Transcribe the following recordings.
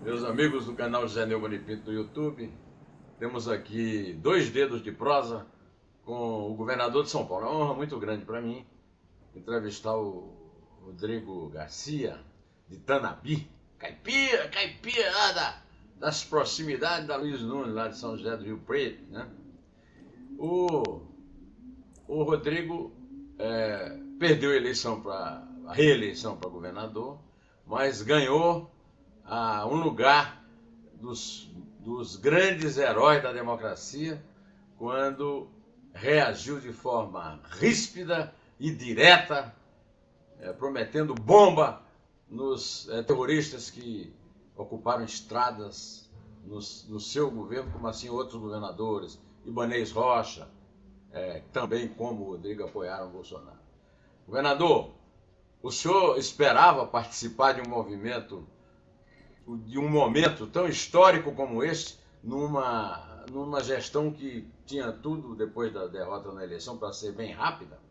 Meus amigos do canal José Neumann Pinto no YouTube, temos aqui 2 dedos de prosa com o governador de São Paulo. É uma honra muito grande para mim entrevistar o Rodrigo Garcia, de Tanabi, caipira lá das proximidades da Luiz Nunes, lá de São José do Rio Preto, né? O Rodrigo perdeu a reeleição para governador, mas ganhou um lugar dos grandes heróis da democracia quando reagiu de forma ríspida e direta, prometendo bomba nos terroristas que ocuparam estradas no seu governo, como assim outros governadores, Ibanez Rocha, também como o Rodrigo apoiaram o Bolsonaro. Governador, o senhor esperava participar de um momento tão histórico como este, numa gestão que tinha tudo, depois da derrota na eleição, para ser bem rápida?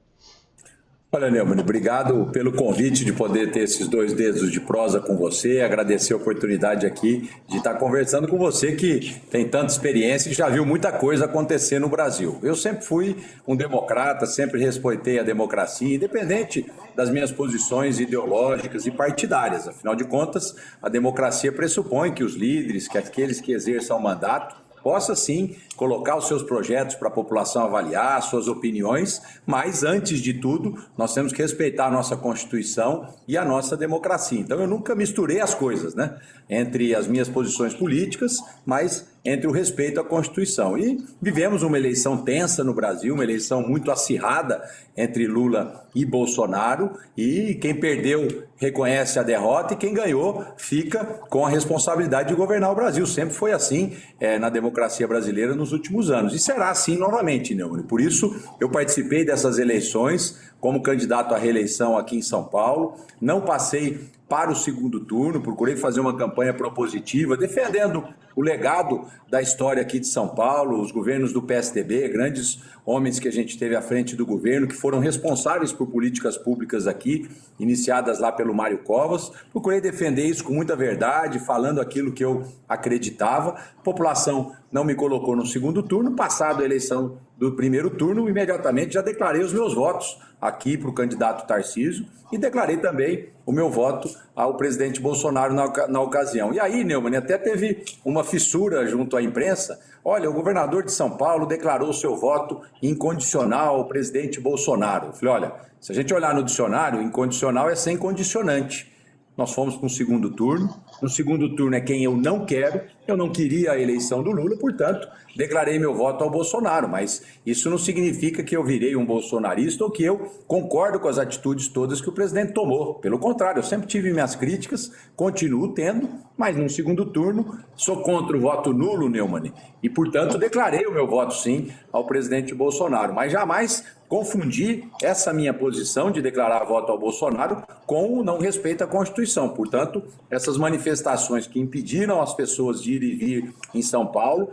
Olha, Neumann, obrigado pelo convite de poder ter esses 2 dedos de prosa com você, agradecer a oportunidade aqui de estar conversando com você que tem tanta experiência e já viu muita coisa acontecer no Brasil. Eu sempre fui um democrata, sempre respeitei a democracia, independente das minhas posições ideológicas e partidárias. Afinal de contas, a democracia pressupõe que os líderes, que aqueles que exerçam o mandato, possa sim colocar os seus projetos para a população avaliar, suas opiniões, mas antes de tudo, nós temos que respeitar a nossa Constituição e a nossa democracia. Então eu nunca misturei as coisas, né? Entre as minhas posições políticas, mas entre o respeito à Constituição. E vivemos uma eleição tensa no Brasil, uma eleição muito acirrada entre Lula e Bolsonaro, e quem perdeu reconhece a derrota e quem ganhou fica com a responsabilidade de governar o Brasil. Sempre foi assim na democracia brasileira nos últimos anos. E será assim novamente, Neumann. Por isso, eu participei dessas eleições como candidato à reeleição aqui em São Paulo. Não passei para o segundo turno, procurei fazer uma campanha propositiva, defendendo o legado da história aqui de São Paulo, os governos do PSDB, grandes homens que a gente teve à frente do governo, que foram responsáveis por políticas públicas aqui, iniciadas lá pelo Mário Covas. Procurei defender isso com muita verdade, falando aquilo que eu acreditava. A população não me colocou no segundo turno. Passado a eleição do primeiro turno, imediatamente já declarei os meus votos aqui para o candidato Tarcísio e declarei também o meu voto ao presidente Bolsonaro na ocasião. E aí, Neumann, até teve uma fissura junto à imprensa. Olha, o governador de São Paulo declarou seu voto incondicional ao presidente Bolsonaro. Eu falei, olha, se a gente olhar no dicionário, incondicional é sem condicionante. Nós fomos para um segundo turno. No segundo turno é quem eu não quero. Eu não queria a eleição do Lula, portanto, declarei meu voto ao Bolsonaro. Mas isso não significa que eu virei um bolsonarista ou que eu concordo com as atitudes todas que o presidente tomou. Pelo contrário, eu sempre tive minhas críticas, continuo tendo, mas no segundo turno sou contra o voto nulo, Neumann, e, portanto, declarei o meu voto, sim, ao presidente Bolsonaro. Mas jamais confundi essa minha posição de declarar voto ao Bolsonaro com o não respeito à Constituição. Portanto, essas manifestações que impediram as pessoas de ir e vir em São Paulo,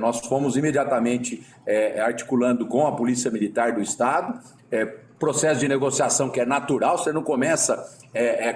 nós fomos imediatamente articulando com a Polícia Militar do Estado, processo de negociação que é natural, você não começa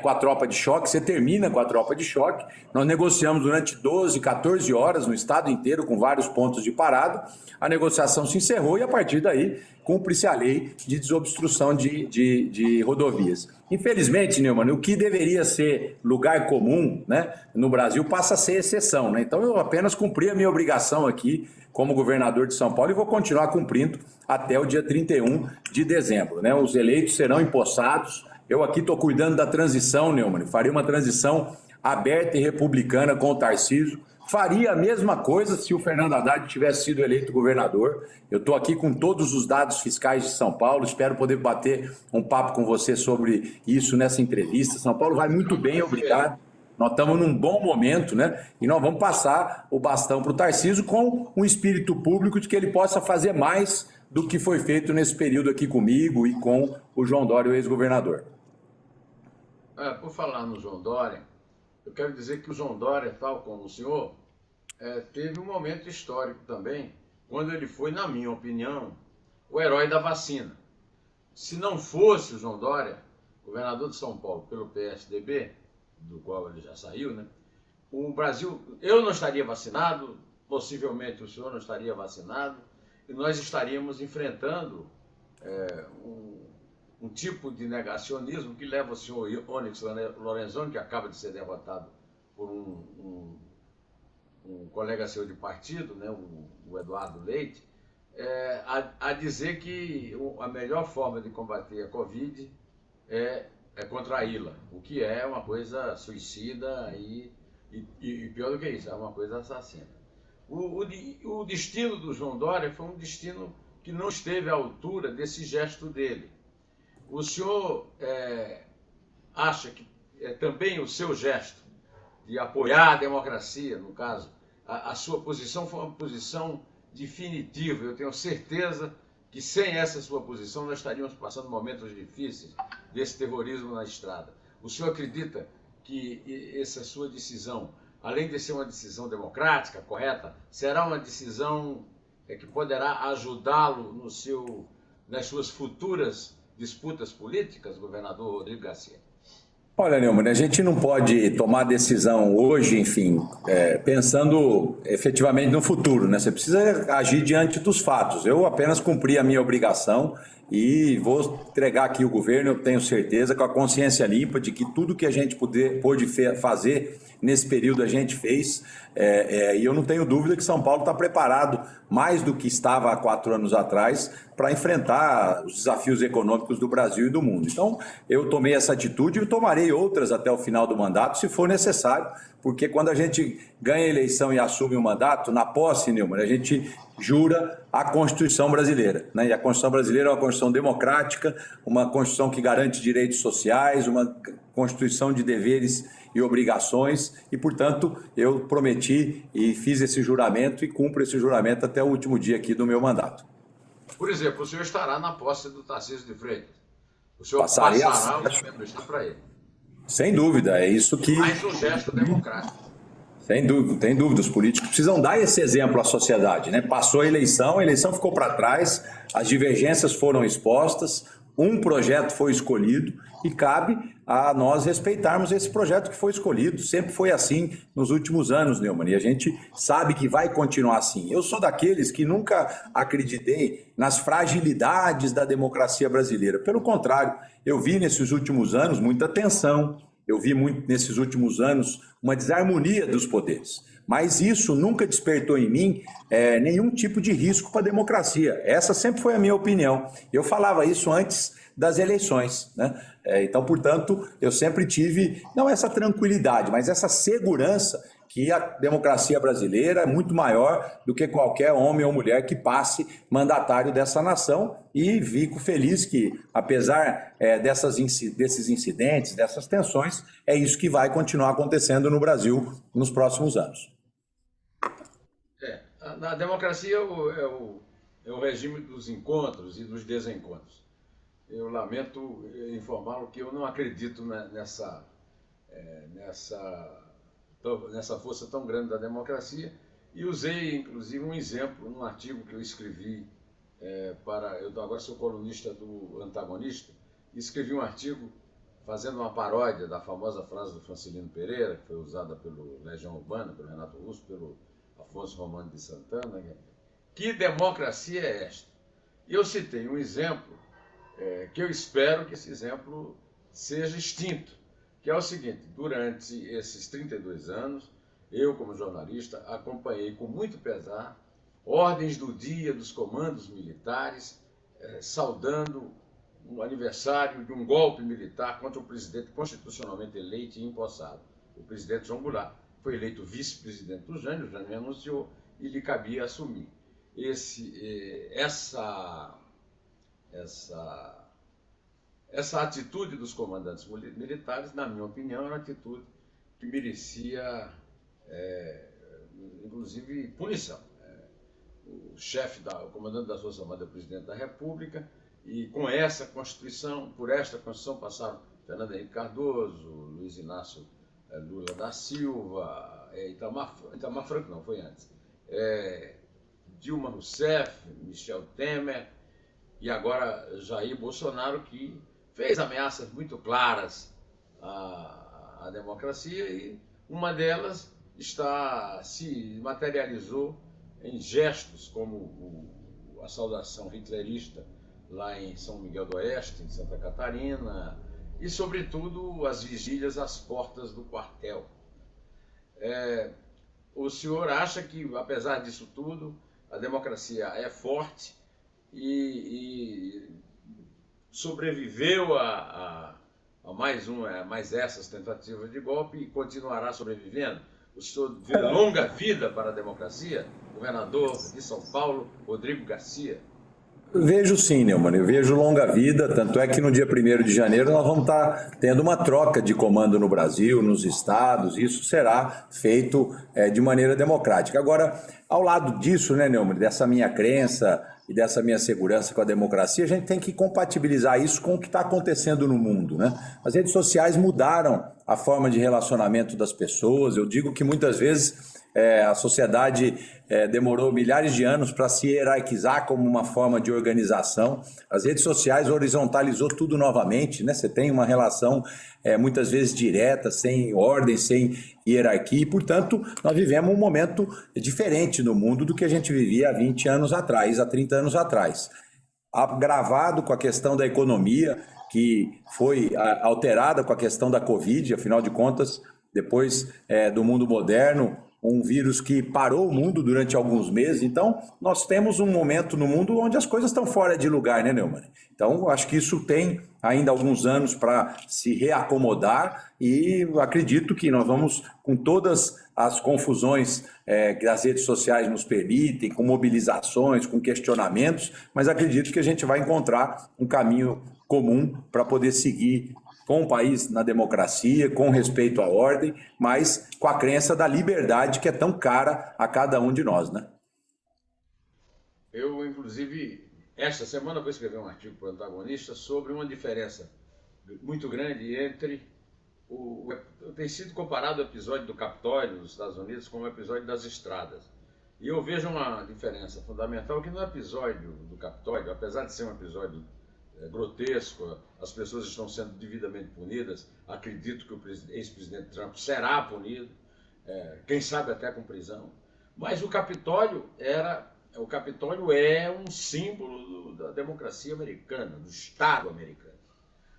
com a tropa de choque, você termina com a tropa de choque. Nós negociamos durante 12, 14 horas no estado inteiro, com vários pontos de parada. A negociação se encerrou e, a partir daí, cumpre-se a lei de desobstrução de rodovias. Infelizmente, Neumann, o que deveria ser lugar comum, né, no Brasil passa a ser exceção, né? Então, eu apenas cumpri a minha obrigação aqui como governador de São Paulo e vou continuar cumprindo até o dia 31 de dezembro, né? Os eleitos serão empossados. Eu aqui estou cuidando da transição, Neumann. Faria uma transição aberta e republicana com o Tarcísio. Faria a mesma coisa se o Fernando Haddad tivesse sido eleito governador. Eu estou aqui com todos os dados fiscais de São Paulo. Espero poder bater um papo com você sobre isso nessa entrevista. São Paulo vai muito bem, obrigado. Nós estamos num bom momento, né? E nós vamos passar o bastão para o Tarcísio com um espírito público de que ele possa fazer mais do que foi feito nesse período aqui comigo e com o João Dória, o ex-governador. Por falar no João Dória, eu quero dizer que o João Dória, tal como o senhor, teve um momento histórico também, quando ele foi, na minha opinião, o herói da vacina. se não fosse o João Dória, governador de São Paulo pelo PSDB, do qual ele já saiu, né? O Brasil, eu não estaria vacinado, possivelmente o senhor não estaria vacinado, e nós estaríamos enfrentando um tipo de negacionismo que leva o senhor Onyx Lorenzoni, que acaba de ser derrotado por um colega seu de partido, né, o Eduardo Leite, a dizer que a melhor forma de combater a Covid é contraí-la, o que é uma coisa suicida e pior do que isso, é uma coisa assassina. O destino do João Dória foi um destino que não esteve à altura desse gesto dele. O senhor acha que também o seu gesto de apoiar a democracia, no caso, a sua posição foi uma posição definitiva? Eu tenho certeza que sem essa sua posição nós estaríamos passando momentos difíceis desse terrorismo na estrada. O senhor acredita que essa sua decisão, além de ser uma decisão democrática, correta, será uma decisão que poderá ajudá-lo nas suas futuras disputas políticas, governador Rodrigo Garcia? Olha, Neumann, a gente não pode tomar decisão hoje, enfim, pensando efetivamente no futuro, né? Você precisa agir diante dos fatos. Eu apenas cumpri a minha obrigação e vou entregar aqui o governo, eu tenho certeza, com a consciência limpa de que tudo que a gente pôde fazer nesse período a gente fez, e eu não tenho dúvida que São Paulo está preparado mais do que estava há 4 anos atrás para enfrentar os desafios econômicos do Brasil e do mundo. Então, eu tomei essa atitude e tomarei outras até o final do mandato, se for necessário, porque quando a gente ganha a eleição e assume o mandato, na posse, Neumann, a gente jura a Constituição brasileira, né? E a Constituição brasileira é uma Constituição democrática, uma Constituição que garante direitos sociais, uma Constituição de deveres e obrigações, e, portanto, eu prometi e fiz esse juramento e cumpro esse juramento até o último dia aqui do meu mandato. Por exemplo, o senhor estará na posse do Tarcísio de Freitas. O senhor passará os membros para ele. Sem dúvida, é isso que... Mais um gesto democrático. Sem dúvida, tem dúvida. Os políticos precisam dar esse exemplo à sociedade, né? Passou a eleição ficou para trás, as divergências foram expostas, um projeto foi escolhido e cabe a nós respeitarmos esse projeto que foi escolhido. Sempre foi assim nos últimos anos, Neumann, e a gente sabe que vai continuar assim. Eu sou daqueles que nunca acreditei nas fragilidades da democracia brasileira. Pelo contrário, eu vi nesses últimos anos muita tensão, eu vi muito nesses últimos anos uma desarmonia dos poderes. Mas isso nunca despertou em mim nenhum tipo de risco para a democracia. Essa sempre foi a minha opinião. Eu falava isso antes das eleições, né? Então, portanto, eu sempre tive, não essa tranquilidade, mas essa segurança que a democracia brasileira é muito maior do que qualquer homem ou mulher que passe mandatário dessa nação, e fico feliz que, apesar desses incidentes, dessas tensões, é isso que vai continuar acontecendo no Brasil nos próximos anos. A democracia é o regime dos encontros e dos desencontros. Eu lamento informá-lo que eu não acredito nessa força tão grande da democracia, e usei, inclusive, um exemplo num artigo que eu escrevi eu agora sou colunista do Antagonista, e escrevi um artigo fazendo uma paródia da famosa frase do Francelino Pereira, que foi usada pelo Legião Urbana, pelo Renato Russo, pelo Afonso Romano de Santana. Que democracia é esta? E eu citei um exemplo que eu espero que esse exemplo seja extinto, que é o seguinte: durante esses 32 anos, eu, como jornalista, acompanhei com muito pesar ordens do dia dos comandos militares, saudando o aniversário de um golpe militar contra o presidente constitucionalmente eleito e empossado. O presidente João Goulart foi eleito vice-presidente do Jânio, o Jânio anunciou, e lhe cabia assumir. Essa atitude dos comandantes militares, na minha opinião, era uma atitude que merecia, inclusive, punição. O comandante das Forças Armadas é o presidente da República, e com essa Constituição, por esta Constituição, passaram Fernando Henrique Cardoso, Luiz Inácio Lula da Silva, Itamar Franco, não, foi antes, Dilma Rousseff, Michel Temer, e agora Jair Bolsonaro, que fez ameaças muito claras à democracia, e uma delas se materializou em gestos como a saudação hitlerista lá em São Miguel do Oeste, em Santa Catarina, e, sobretudo, as vigílias às portas do quartel. O senhor acha que, apesar disso tudo, a democracia é forte e sobreviveu a mais essas tentativas de golpe e continuará sobrevivendo? O senhor vê longa vida para a democracia? Governador de São Paulo, Rodrigo Garcia. Vejo sim, Neumann, eu vejo longa vida, tanto é que no dia 1º de janeiro nós vamos estar tendo uma troca de comando no Brasil, nos estados, e isso será feito de maneira democrática. Agora, ao lado disso, né, Neumann, dessa minha crença e dessa minha segurança com a democracia, a gente tem que compatibilizar isso com o que está acontecendo no mundo, né? As redes sociais mudaram a forma de relacionamento das pessoas. Eu digo que muitas vezes a sociedade demorou milhares de anos para se hierarquizar como uma forma de organização. As redes sociais horizontalizou tudo novamente, né? Você tem uma relação muitas vezes direta, sem ordem, sem hierarquia, e, portanto, nós vivemos um momento diferente no mundo do que a gente vivia há 20 anos atrás, há 30 anos atrás. Agravado com a questão da economia, que foi alterada com a questão da Covid, afinal de contas, depois do mundo moderno, um vírus que parou o mundo durante alguns meses. Então, nós temos um momento no mundo onde as coisas estão fora de lugar, né, Neumann? Então, acho que isso tem ainda alguns anos para se reacomodar, e acredito que nós vamos, com todas as confusões que as redes sociais nos permitem, com mobilizações, com questionamentos, mas acredito que a gente vai encontrar um caminho comum para poder seguir com o país na democracia, com respeito à ordem, mas com a crença da liberdade que é tão cara a cada um de nós, né? Eu, inclusive, esta semana vou escrever um artigo para o Antagonista sobre uma diferença muito grande entre tem sido comparado o episódio do Capitólio nos Estados Unidos com o episódio das estradas. E eu vejo uma diferença fundamental, que no episódio do Capitólio, apesar de ser um episódio grotesco, as pessoas estão sendo devidamente punidas, acredito que o ex-presidente Trump será punido, quem sabe até com prisão, mas o Capitólio é um símbolo da democracia americana, do Estado americano.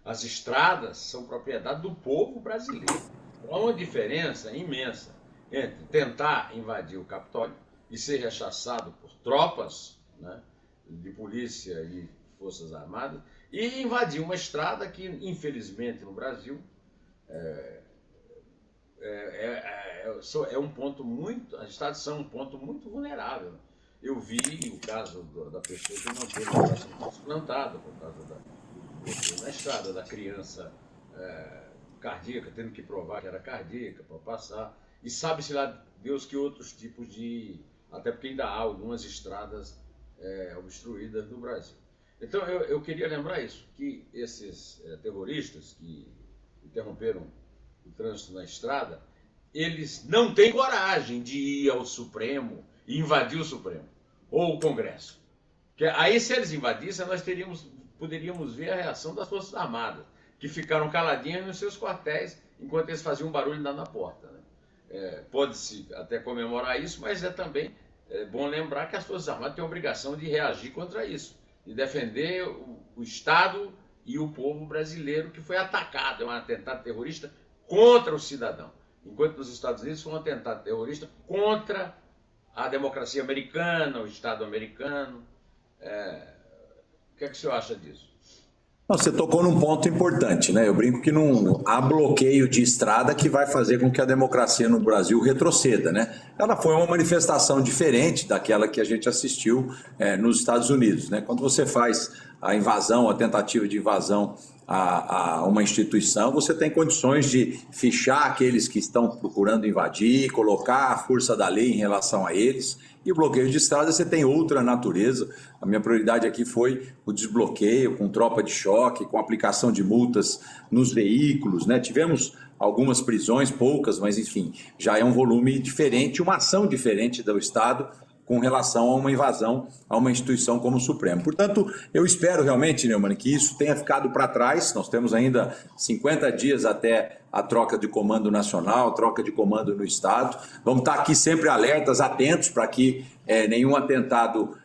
As estradas são propriedade do povo brasileiro. Há uma diferença imensa entre tentar invadir o Capitólio e ser rechaçado por tropas, né, de polícia e Forças Armadas, e invadir uma estrada que, infelizmente, no Brasil, um ponto muito, as estradas são um ponto muito vulnerável. Eu vi o caso da pessoa que não teve o coração transplantado por causa da estrada, da criança cardíaca, tendo que provar que era cardíaca para passar, e sabe-se lá Deus que outros tipos até porque ainda há algumas estradas obstruídas no Brasil. Então, eu queria lembrar isso, que esses terroristas que interromperam o trânsito na estrada, eles não têm coragem de ir ao Supremo e invadir o Supremo, ou o Congresso. Aí, se eles invadissem, nós poderíamos ver a reação das Forças Armadas, que ficaram caladinhas nos seus quartéis, enquanto eles faziam um barulho lá na porta, né? Pode-se até comemorar isso, mas também bom lembrar que as Forças Armadas têm a obrigação de reagir contra isso, de defender o Estado e o povo brasileiro, que foi atacado. É um atentado terrorista contra o cidadão, enquanto nos Estados Unidos foi um atentado terrorista contra a democracia americana, o Estado americano. O que é que o senhor acha disso? Você tocou num ponto importante, né? Eu brinco que não há bloqueio de estrada que vai fazer com que a democracia no Brasil retroceda, né? Ela foi uma manifestação diferente daquela que a gente assistiu nos Estados Unidos, né? Quando você faz a invasão, a tentativa de invasão a uma instituição, você tem condições de fichar aqueles que estão procurando invadir, colocar a força da lei em relação a eles. E o bloqueio de estrada você tem outra natureza. A minha prioridade aqui foi o desbloqueio com tropa de choque, com aplicação de multas nos veículos, né? Tivemos algumas prisões, poucas, mas enfim, já é um volume diferente, uma ação diferente do Estado com relação a uma invasão a uma instituição como o Supremo. Portanto, eu espero realmente, Neumann, que isso tenha ficado para trás. Nós temos ainda 50 dias até a troca de comando nacional, troca de comando no Estado. Vamos estar aqui sempre alertas, atentos, para que nenhum atentado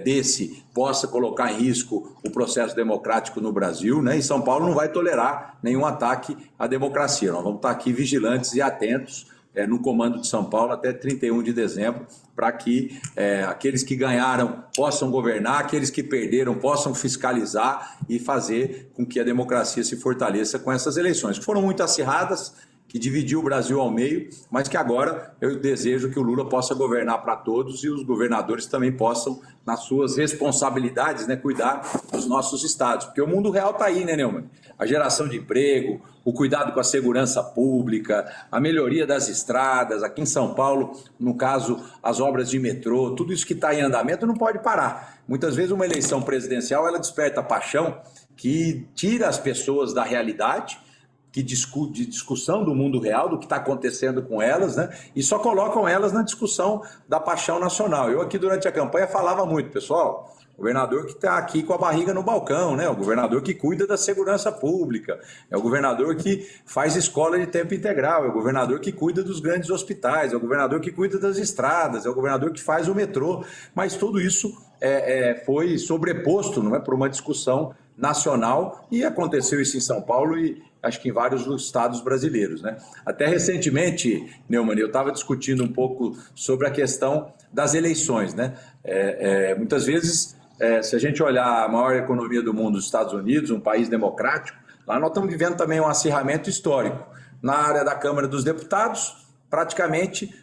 desse possa colocar em risco o processo democrático no Brasil, né? E São Paulo não vai tolerar nenhum ataque à democracia. Nós vamos estar aqui vigilantes e atentos no comando de São Paulo até 31 de dezembro, para que aqueles que ganharam possam governar, aqueles que perderam possam fiscalizar e fazer com que a democracia se fortaleça com essas eleições, que foram muito acirradas, que dividiu o Brasil ao meio, mas que agora eu desejo que o Lula possa governar para todos e os governadores também possam, nas suas responsabilidades, né, cuidar dos nossos estados. Porque o mundo real está aí, né, Neumann? A geração de emprego, o cuidado com a segurança pública, a melhoria das estradas, aqui em São Paulo, no caso, as obras de metrô, tudo isso que está em andamento não pode parar. Muitas vezes uma eleição presidencial, ela desperta paixão que tira as pessoas da realidade, de discussão do mundo real, do que está acontecendo com elas, né? E só colocam elas na discussão da paixão nacional. Eu aqui durante a campanha falava muito, pessoal, o governador que está aqui com a barriga no balcão, né? O governador que cuida da segurança pública, é o governador que faz escola de tempo integral, é o governador que cuida dos grandes hospitais, é o governador que cuida das estradas, é o governador que faz o metrô, mas tudo isso foi sobreposto, não é, por uma discussão nacional, e aconteceu isso em São Paulo e acho que em vários estados brasileiros, né? Até recentemente, Neumann, eu estava discutindo um pouco sobre a questão das eleições, né? Muitas vezes, se a gente olhar a maior economia do mundo, os Estados Unidos, um país democrático, lá nós estamos vivendo também um acirramento histórico. Na área da Câmara dos Deputados, praticamente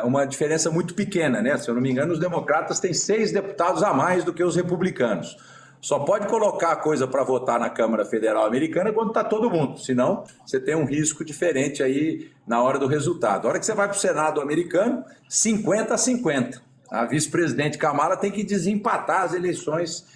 uma diferença muito pequena, né? Se eu não me engano, os democratas têm 6 deputados a mais do que os republicanos. Só pode colocar a coisa para votar na Câmara Federal Americana quando está todo mundo, senão você tem um risco diferente aí na hora do resultado. A hora que você vai para o Senado americano, 50-50. A vice-presidente Kamala tem que desempatar as eleições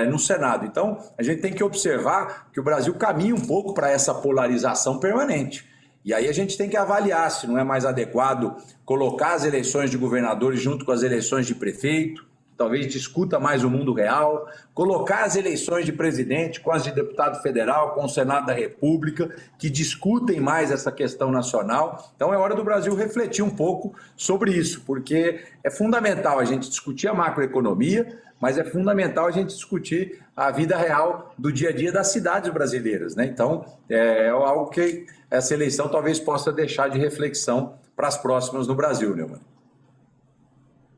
no Senado. Então, a gente tem que observar que o Brasil caminha um pouco para essa polarização permanente. E aí a gente tem que avaliar se não é mais adequado colocar as eleições de governadores junto com as eleições de prefeito, talvez discuta mais o mundo real, colocar as eleições de presidente com as de deputado federal, com o Senado da República, que discutem mais essa questão nacional. Então é hora do Brasil refletir um pouco sobre isso, porque é fundamental a gente discutir a macroeconomia, mas é fundamental a gente discutir a vida real do dia a dia das cidades brasileiras, né? Então é algo que essa eleição talvez possa deixar de reflexão para as próximas no Brasil, Neumann.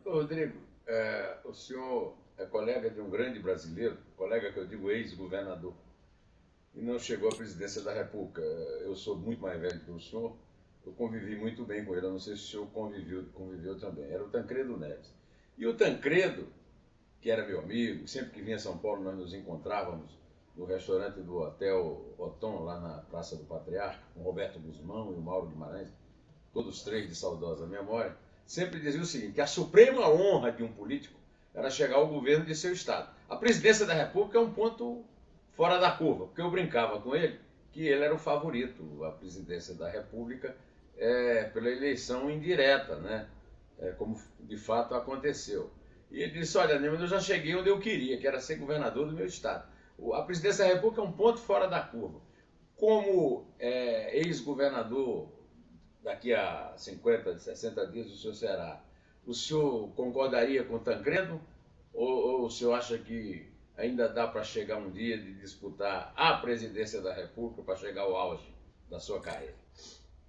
Rodrigo, o senhor é colega de um grande brasileiro, colega que eu digo ex-governador, e não chegou à presidência da República. Eu sou muito mais velho que o senhor, eu convivi muito bem com ele, eu não sei se o senhor conviveu também. Era o Tancredo Neves. E o Tancredo, que era meu amigo, sempre que vinha a São Paulo nós nos encontrávamos no restaurante do Hotel Otom, lá na Praça do Patriarca, com o Roberto Guzmão e o Mauro Guimarães, todos 3 de saudosa memória, sempre dizia o seguinte, que a suprema honra de um político era chegar ao governo de seu estado. A presidência da República é um ponto fora da curva, porque eu brincava com ele que ele era o favorito à presidência da República pela eleição indireta, né? Como de fato aconteceu. E ele disse, olha, Neumann, eu já cheguei onde eu queria, que era ser governador do meu estado. A presidência da República é um ponto fora da curva. Como ex-governador, daqui a 50, 60 dias o senhor será, o senhor concordaria com o Tancredo? Ou o senhor acha que ainda dá para chegar um dia de disputar a presidência da República para chegar ao auge da sua carreira?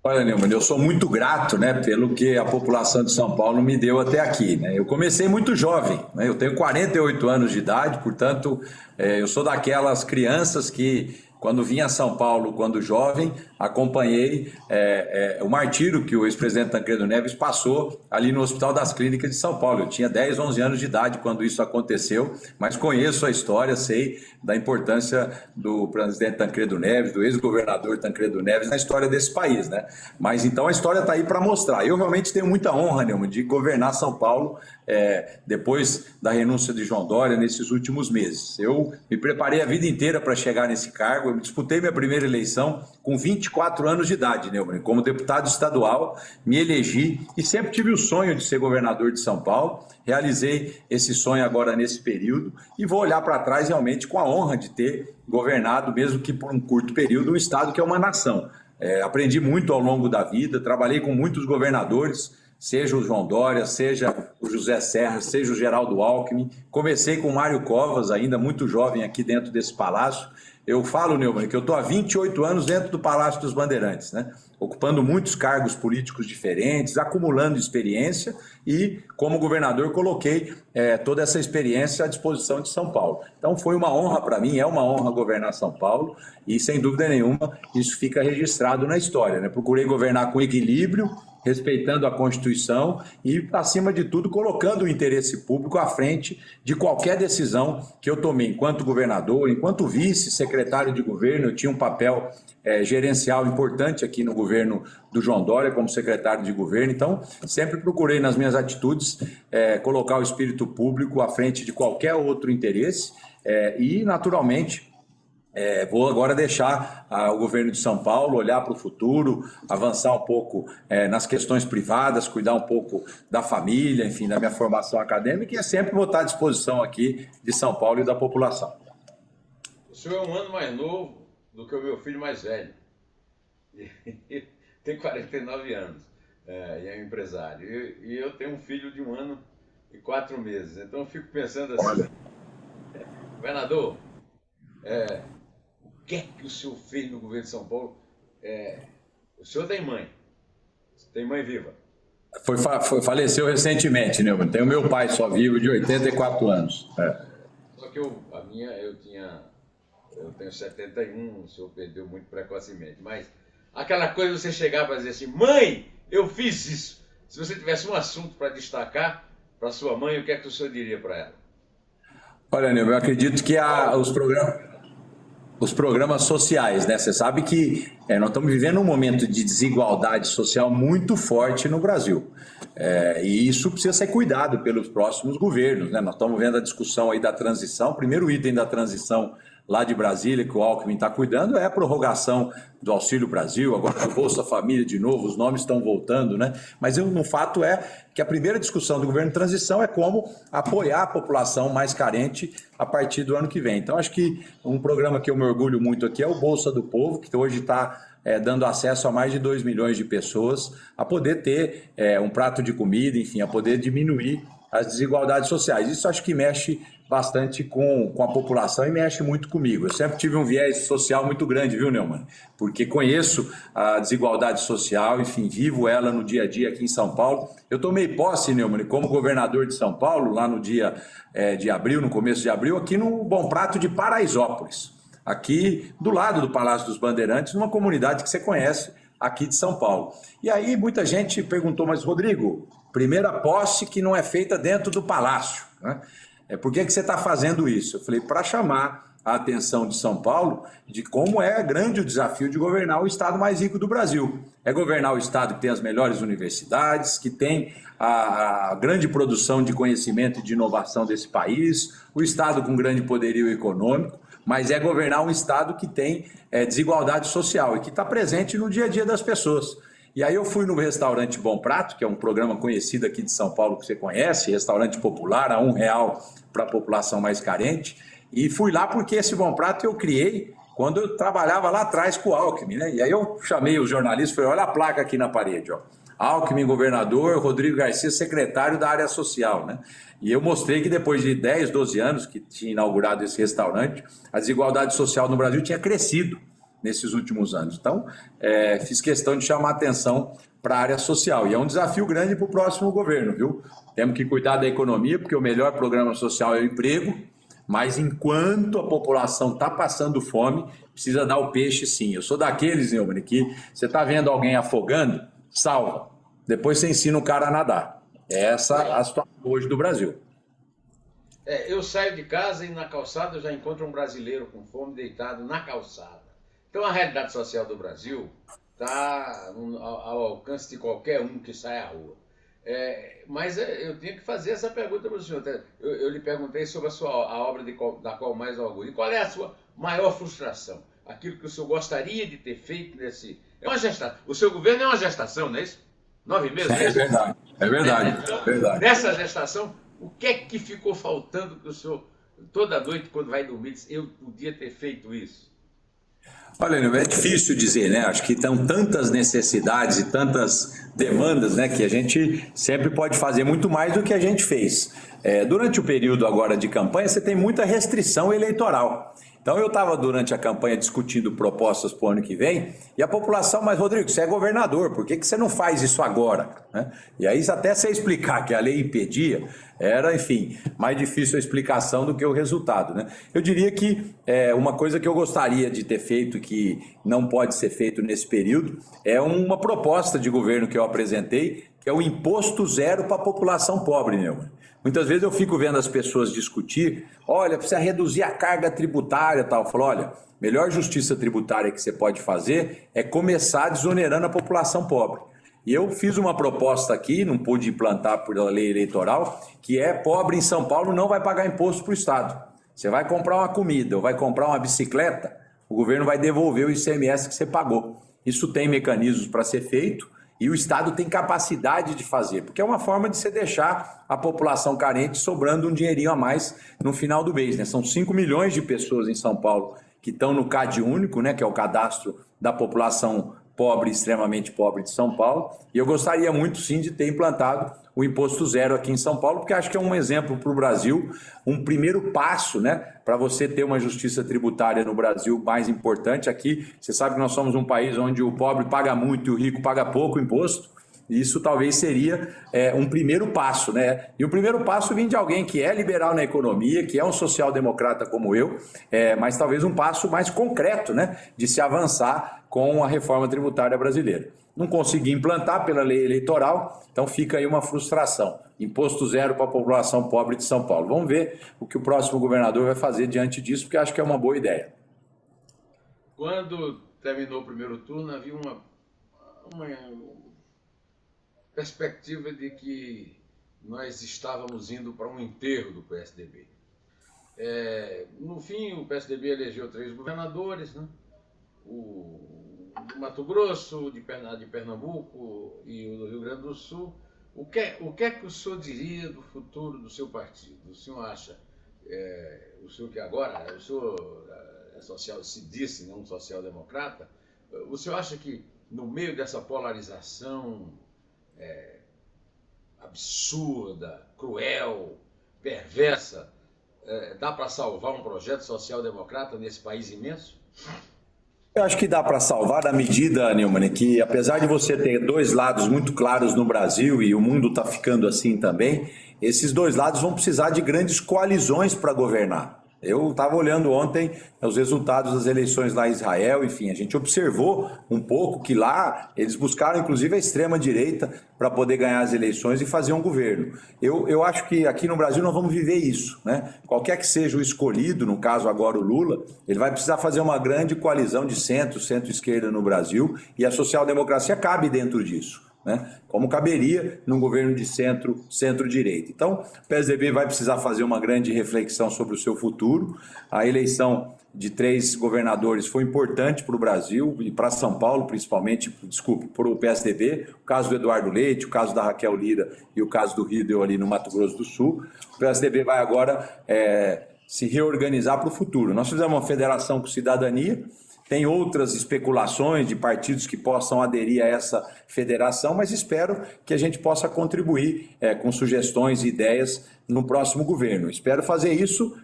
Olha, Neumann, eu sou muito grato, né, pelo que a população de São Paulo me deu até aqui, né? Eu comecei muito jovem, né? Eu tenho 48 anos de idade, portanto, eu sou daquelas crianças que, quando vim a São Paulo, quando jovem, acompanhei o martírio que o ex-presidente Tancredo Neves passou ali no Hospital das Clínicas de São Paulo. Eu tinha 10, 11 anos de idade quando isso aconteceu, mas conheço a história, sei da importância do presidente Tancredo Neves, do ex-governador Tancredo Neves na história desse país, né? Mas então a história está aí para mostrar. Eu realmente tenho muita honra, Neumann, de governar São Paulo depois da renúncia de João Dória nesses últimos meses. Eu me preparei a vida inteira para chegar nesse cargo. cargo, eu disputei minha primeira eleição com 24 anos de idade, Neumann. Como deputado estadual, me elegi e sempre tive o sonho de ser governador de São Paulo. Realizei esse sonho agora nesse período e vou olhar para trás realmente com a honra de ter governado, mesmo que por um curto período, um estado que é uma nação. Aprendi muito ao longo da vida, trabalhei com muitos governadores, seja o João Dória, seja o José Serra, seja o Geraldo Alckmin. Comecei com o Mário Covas, ainda muito jovem aqui dentro desse palácio. Eu falo, Neumann, que eu estou há 28 anos dentro do Palácio dos Bandeirantes, né? Ocupando muitos cargos políticos diferentes, acumulando experiência e, como governador, coloquei toda essa experiência à disposição de São Paulo. Então, foi uma honra para mim, é uma honra governar São Paulo e, sem dúvida nenhuma, isso fica registrado na história, né? Procurei governar com equilíbrio, respeitando a Constituição e, acima de tudo, colocando o interesse público à frente de qualquer decisão que eu tomei. Enquanto governador, enquanto vice-secretário de governo, eu tinha um papel gerencial importante aqui no governo do João Dória, como secretário de governo. Então, sempre procurei nas minhas atitudes colocar o espírito público à frente de qualquer outro interesse e, naturalmente, vou agora deixar o governo de São Paulo olhar para o futuro, avançar um pouco nas questões privadas, cuidar um pouco da família, enfim, da minha formação acadêmica e sempre vou estar à disposição aqui de São Paulo e da população. O senhor é um ano mais novo do que o meu filho mais velho. Tem 49 anos e é um empresário. E eu tenho um filho de 1 ano e 4 meses. Então eu fico pensando assim, governador, o que é que o senhor fez no governo de São Paulo? O senhor tem mãe? Tem mãe viva? Faleceu recentemente, né? Tenho meu pai só vivo, de 84 anos. Só que eu tenho 71, o senhor perdeu muito precocemente. Mas aquela coisa de você chegar para dizer assim, mãe, eu fiz isso. Se você tivesse um assunto para destacar para sua mãe, o que é que o senhor diria para ela? Olha, Nilton, eu acredito que os programas sociais, né? Você sabe que nós estamos vivendo um momento de desigualdade social muito forte no Brasil. E isso precisa ser cuidado pelos próximos governos, né? Nós estamos vendo a discussão aí da transição. O primeiro item da transição lá de Brasília, que o Alckmin está cuidando, é a prorrogação do Auxílio Brasil, agora do Bolsa Família de novo, os nomes estão voltando, né? Mas o fato é que a primeira discussão do governo de transição é como apoiar a população mais carente a partir do ano que vem. Então, acho que um programa que eu me orgulho muito aqui é o Bolsa do Povo, que hoje está dando acesso a mais de 2 milhões de pessoas a poder ter um prato de comida, enfim, a poder diminuir as desigualdades sociais. Isso acho que mexe bastante com a população e mexe muito comigo. Eu sempre tive um viés social muito grande, viu, Neumann? Porque conheço a desigualdade social, enfim, vivo ela no dia a dia aqui em São Paulo. Eu tomei posse, Neumann, como governador de São Paulo, lá no dia de abril, no começo de abril, aqui no Bom Prato de Paraisópolis, aqui do lado do Palácio dos Bandeirantes, numa comunidade que você conhece aqui de São Paulo. E aí muita gente perguntou, mas Rodrigo, primeira posse que não é feita dentro do palácio, né? Por que você está fazendo isso? Eu falei, para chamar a atenção de São Paulo de como é grande o desafio de governar o estado mais rico do Brasil. É governar o estado que tem as melhores universidades, que tem a grande produção de conhecimento e de inovação desse país, o estado com grande poderio econômico, mas é governar um estado que tem desigualdade social e que está presente no dia a dia das pessoas. E aí eu fui no restaurante Bom Prato, que é um programa conhecido aqui de São Paulo que você conhece, restaurante popular, a R$1 para a população mais carente, e fui lá porque esse Bom Prato eu criei quando eu trabalhava lá atrás com o Alckmin, né? E aí eu chamei os jornalistas e falei, olha a placa aqui na parede, ó. Alckmin, governador, Rodrigo Garcia, secretário da área social, né? E eu mostrei que depois de 10, 12 anos que tinha inaugurado esse restaurante, a desigualdade social no Brasil tinha crescido nesses últimos anos. Então, fiz questão de chamar a atenção para a área social. E é um desafio grande para o próximo governo, viu? Temos que cuidar da economia, porque o melhor programa social é o emprego, mas enquanto a população está passando fome, precisa dar o peixe sim. Eu sou daqueles, Neumann, que você está vendo alguém afogando, salva. Depois você ensina o cara a nadar. Essa é a situação hoje do Brasil. Eu saio de casa e na calçada eu já encontro um brasileiro com fome deitado na calçada. Então a realidade social do Brasil está ao alcance de qualquer um que sai à rua. Mas eu tinha que fazer essa pergunta para o senhor. Eu lhe perguntei sobre a obra da qual mais orgulho. E qual é a sua maior frustração? aquilo que o senhor gostaria de ter feito nesse... É uma gestação. O seu governo é uma gestação, não é isso? 9 meses, É verdade, é verdade, Então, é verdade. nessa gestação, o que é que ficou faltando que o senhor, toda noite, quando vai dormir, diz, eu podia ter feito isso? Olha, é difícil dizer, né? Acho que estão tantas necessidades e tantas demandas, né, que a gente sempre pode fazer muito mais do que a gente fez. Durante o período agora de campanha, você tem muita restrição eleitoral. Então, eu estava durante a campanha discutindo propostas para o ano que vem e a população, mas Rodrigo, você é governador, por que você não faz isso agora? Né? E aí, até você explicar que a lei impedia, era, enfim, mais difícil a explicação do que o resultado. Né? Eu diria que uma coisa que eu gostaria de ter feito e que não pode ser feito nesse período é uma proposta de governo que eu apresentei, que é o imposto zero para a população pobre, Neumann. Muitas vezes eu fico vendo as pessoas discutir, olha, precisa reduzir a carga tributária e tal. Eu falo, olha, melhor justiça tributária que você pode fazer é começar desonerando a população pobre. E eu fiz uma proposta aqui, não pude implantar por lei eleitoral, que é pobre em São Paulo não vai pagar imposto para o Estado. Você vai comprar uma comida ou vai comprar uma bicicleta, o governo vai devolver o ICMS que você pagou. Isso tem mecanismos para ser feito. E o Estado tem capacidade de fazer, porque é uma forma de você deixar a população carente sobrando um dinheirinho a mais no final do mês. Né? São 5 milhões de pessoas em São Paulo que estão no CAD único, né? Que é o cadastro da população pobre, extremamente pobre de São Paulo. E eu gostaria muito, sim, de ter implantado o imposto zero aqui em São Paulo, porque acho que é um exemplo para o Brasil, um primeiro passo, né, para você ter uma justiça tributária no Brasil mais importante. Aqui, você sabe que nós somos um país onde o pobre paga muito e o rico paga pouco imposto. Isso talvez seria um primeiro passo, né? E o primeiro passo vem de alguém que é liberal na economia, que é um social-democrata como eu, mas talvez um passo mais concreto, né, de se avançar com a reforma tributária brasileira. Não consegui implantar pela lei eleitoral, então fica aí uma frustração. Imposto zero para a população pobre de São Paulo. Vamos ver o que o próximo governador vai fazer diante disso, porque acho que é uma boa ideia. Quando terminou o primeiro turno, havia uma perspectiva de que nós estávamos indo para um enterro do PSDB. No fim, o PSDB elegeu 3 governadores, né? O do Mato Grosso, de Pernambuco e o do Rio Grande do Sul. O que é que o senhor diria do futuro do seu partido? O senhor acha, o senhor que agora, o senhor é social, se disse, né, um social-democrata, o senhor acha que no meio dessa polarização absurda, cruel, perversa, dá para salvar um projeto social-democrata nesse país imenso? Eu acho que dá para salvar na medida, Neumann, que apesar de você ter 2 lados muito claros no Brasil e o mundo está ficando assim também, esses 2 lados vão precisar de grandes coalizões para governar. Eu estava olhando ontem os resultados das eleições lá em Israel, enfim, a gente observou um pouco que lá eles buscaram inclusive a extrema-direita para poder ganhar as eleições e fazer um governo. Eu acho que aqui no Brasil nós vamos viver isso, né? Qualquer que seja o escolhido, no caso agora o Lula, ele vai precisar fazer uma grande coalizão de centro-esquerda no Brasil e a social-democracia cabe dentro disso. Né? Como caberia num governo de centro-direita. Então, o PSDB vai precisar fazer uma grande reflexão sobre o seu futuro. A eleição de 3 governadores foi importante para o Brasil e para São Paulo, principalmente, para o PSDB, o caso do Eduardo Leite, o caso da Raquel Lira e o caso do Riedel ali no Mato Grosso do Sul. O PSDB vai agora se reorganizar para o futuro. Nós fizemos uma federação com cidadania. Tem outras especulações de partidos que possam aderir a essa federação, mas espero que a gente possa contribuir com sugestões e ideias no próximo governo. Espero fazer isso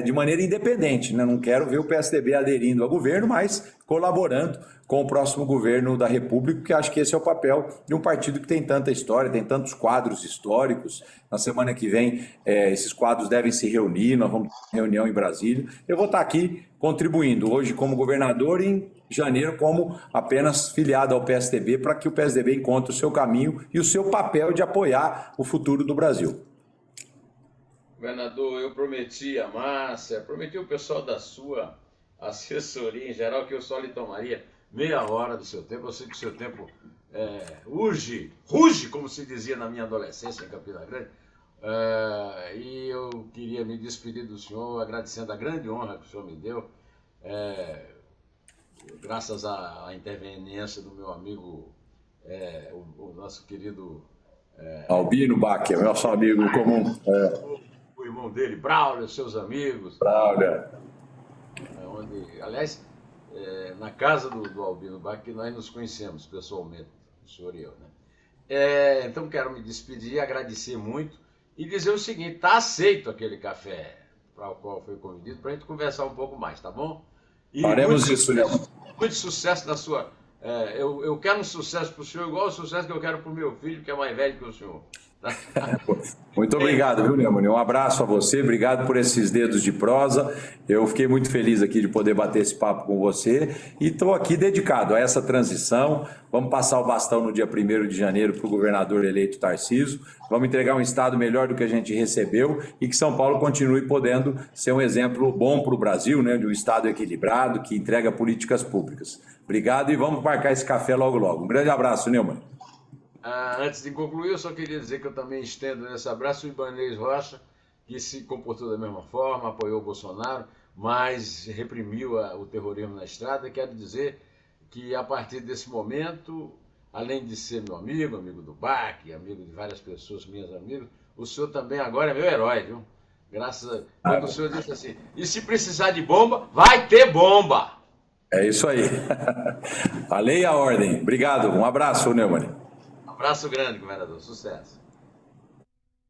de maneira independente, né? Não quero ver o PSDB aderindo ao governo, mas colaborando com o próximo governo da República, porque acho que esse é o papel de um partido que tem tanta história, tem tantos quadros históricos. Na semana que vem, esses quadros devem se reunir, nós vamos ter reunião em Brasília. Eu vou estar aqui contribuindo hoje como governador e em janeiro como apenas filiado ao PSDB, para que o PSDB encontre o seu caminho e o seu papel de apoiar o futuro do Brasil. Governador, eu prometi a Márcia, prometi o pessoal da sua assessoria em geral que eu só lhe tomaria meia hora do seu tempo. Eu sei que o seu tempo ruge, como se dizia na minha adolescência em Campina Grande. E eu queria me despedir do senhor, agradecendo a grande honra que o senhor me deu. graças à interveniência do meu amigo, o nosso querido Albino Bach, é nosso amigo em comum. o irmão dele, Braulio, seus amigos, Olha, onde, aliás, na casa do Albino Bach que nós nos conhecemos pessoalmente, o senhor e eu, né? Então quero me despedir, agradecer muito e dizer o seguinte: está aceito aquele café para o qual foi convidado, para a gente conversar um pouco mais, tá bom? E faremos isso, Léo. muito sucesso na sua. Eu quero um sucesso para o senhor, igual o sucesso que eu quero para o meu filho, que é mais velho que o senhor. Muito obrigado, viu, Neumann? Um abraço a você, obrigado por esses dedos de prosa. Eu fiquei muito feliz aqui de poder bater esse papo com você e estou aqui dedicado a essa transição. Vamos passar o bastão no dia 1º de janeiro para o governador eleito Tarcísio. Vamos entregar um estado melhor do que a gente recebeu e que São Paulo continue podendo ser um exemplo bom para o Brasil, né, de um estado equilibrado que entrega políticas públicas. Obrigado e vamos marcar esse café logo logo. Um grande abraço, Neumann. Antes de concluir, eu só queria dizer que eu também estendo nesse abraço o Ibanez Rocha, que se comportou da mesma forma, apoiou o Bolsonaro, mas reprimiu o terrorismo na estrada. Quero dizer que, a partir desse momento, além de ser meu amigo, amigo do Bach, amigo de várias pessoas, minhas amigas, o senhor também agora é meu herói, viu? Graças a... Quando o senhor disse assim, e se precisar de bomba, vai ter bomba! É isso aí. A lei e a ordem. Obrigado. Um abraço, Neumann. Abraço grande, governador. Sucesso.